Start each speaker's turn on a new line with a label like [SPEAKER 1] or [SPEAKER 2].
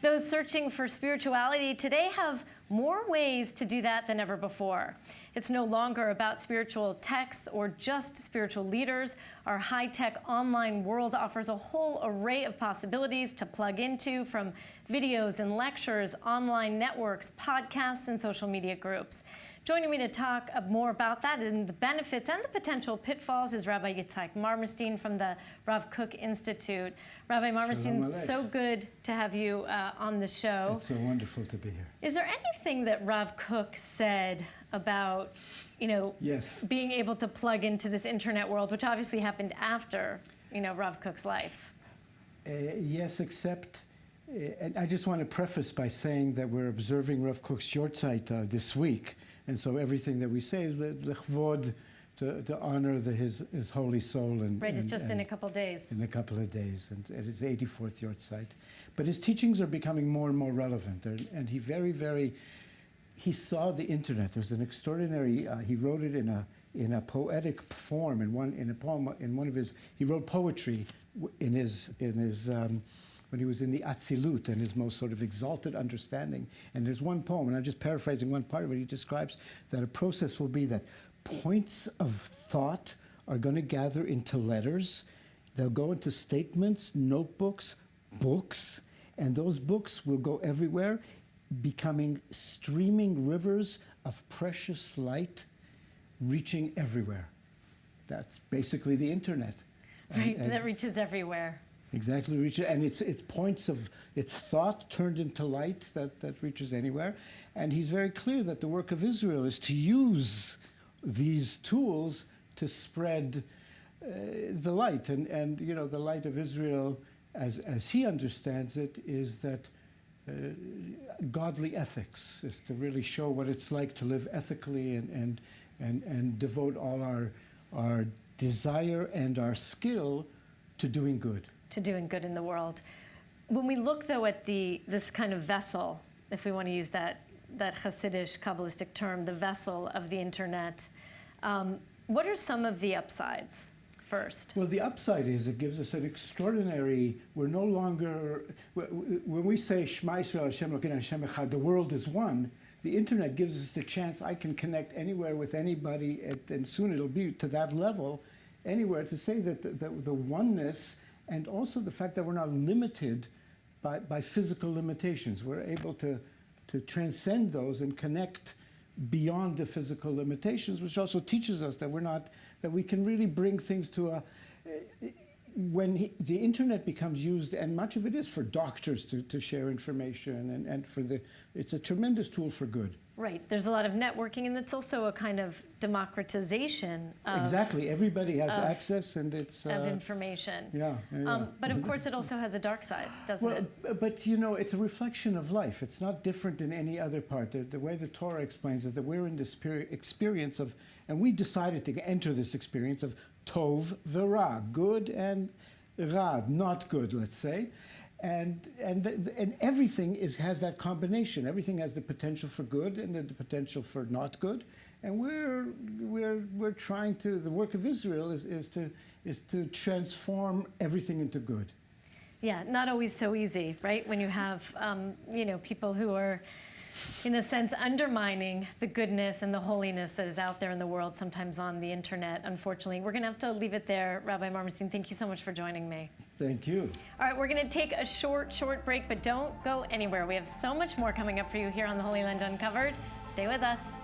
[SPEAKER 1] Those searching for spirituality today have more ways to do that than ever before. It's no longer about spiritual texts or just spiritual leaders. Our high-tech online world offers a whole array of possibilities to plug into, from videos and lectures, online networks, podcasts, and social media groups. Joining me to talk more about that and the benefits and the potential pitfalls is Rabbi Yitzhak Marmerstein from the Rav Kook Institute. Rabbi Marmerstein, so good to have you on the show.
[SPEAKER 2] It's so wonderful to be here.
[SPEAKER 1] Is there anything that Rav Kook said about,
[SPEAKER 2] Yes,
[SPEAKER 1] being able to plug into this internet world, which obviously happened after, Rav Kook's life?
[SPEAKER 2] yes, except and I just want to preface by saying that we're observing Rav Kook's Yortzeit this week, and so everything that we say is lechvod, to honor his holy soul.
[SPEAKER 1] Right, it's just in a couple of days.
[SPEAKER 2] In a couple of days, and at his 84th Yortzeit. But his teachings are becoming more and more relevant, and he saw the internet. There's an extraordinary. He wrote it in a poetic form. He wrote poetry in his when he was in the Atzilut and his most sort of exalted understanding. And there's one poem, and I'm just paraphrasing one part of it. He describes that a process will be that points of thought are going to gather into letters. They'll go into statements, notebooks, books, and those books will go everywhere, becoming streaming rivers of precious light, reaching everywhere. That's basically the internet.
[SPEAKER 1] Right, that reaches everywhere.
[SPEAKER 2] Exactly, and it's points of, it's thought turned into light that reaches anywhere. And he's very clear that the work of Israel is to use these tools to spread the light. And the light of Israel, as he understands it, is that godly ethics, is to really show what it's like to live ethically and devote all our desire and our skill to doing good.
[SPEAKER 1] To doing good in the world. When we look, though, at this kind of vessel, if we want to use that Hasidic, Kabbalistic term, the vessel of the internet, what are some of the upsides first? Well,
[SPEAKER 2] the upside is it gives us an extraordinary, we're no longer, when we say Shema Yisrael, Hashem Elokeinu, Hashem Echad, the world is one, the internet gives us the chance I can connect anywhere with anybody, and soon it'll be to that level, anywhere, to say that the oneness, and also the fact that we're not limited by physical limitations. We're able to transcend those and connect beyond the physical limitations, which also teaches us that we can really bring things to when the internet becomes used, and much of it is for doctors to share information, and it's a tremendous tool for good.
[SPEAKER 1] Right. There's a lot of networking, and it's also a kind of democratization of...
[SPEAKER 2] Exactly. Everybody has access, and it's...
[SPEAKER 1] of information.
[SPEAKER 2] Yeah.
[SPEAKER 1] But of course, it also has a dark side, doesn't it?
[SPEAKER 2] But it's a reflection of life. It's not different in any other part. The way the Torah explains it, that we're in this experience of... And we decided to enter this experience of tov v'ra, good and ra, not good, let's say. And everything has that combination. Everything has the potential for good and the potential for not good. And we're trying to. The work of Israel is to transform everything into good.
[SPEAKER 1] Yeah, not always so easy, right? When you have people who are, in a sense, undermining the goodness and the holiness that is out there in the world, sometimes on the internet, unfortunately. We're going to have to leave it there. Rabbi Marmerstein, thank you so much for joining me.
[SPEAKER 2] Thank you.
[SPEAKER 1] All right, we're going to take a short break, but don't go anywhere. We have so much more coming up for you here on the Holyland Uncovered. Stay with us.